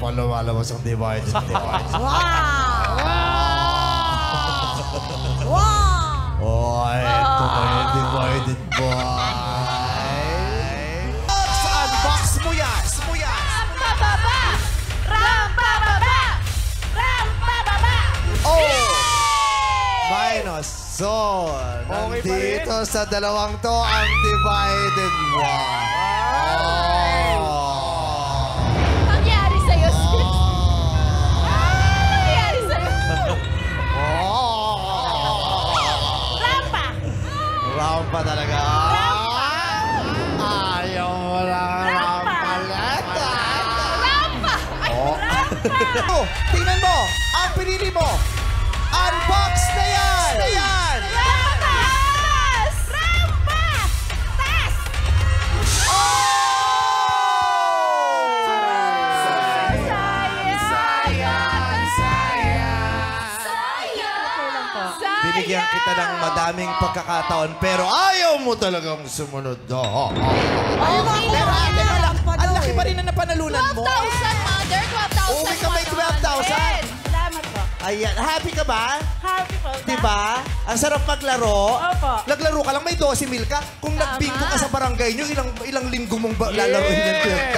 pa lumalabas ang divided. Wow! Wow! Oy, ito ba yung divided boy? Unbox mo yan! Pababa! Pababa! Pababa! Oh! Minus. So, Okay pa rin. nandito sa dalawang to ang divided one. Nangyari sa'yo, sis? Nangyari sa'yo? Rampa! Rampa talaga. Ayaw mo lang rampa leta. Rampa! Ay, rampa! Oh, tingnan mo! Ang pinili mo! Unbox na yan! Rampa! Rampa! Tas! Sayang! Binigyan kita ng madaming pagkakataon pero ayaw mo talagang sumunod. Pero ate, ang laki pa rin na napanalunan mo. 12,000, mother. 12,000. Uwi ka may 12,000. Salamat po. Ayan, happy ka ba? Happy po. Diba? Ang sarap maglaro. Opo. Naglaro ka lang, may 12 mil ka. Kung nagbingo ka sa barangay nyo, ilang linggo mong lalaroin yan 12,000.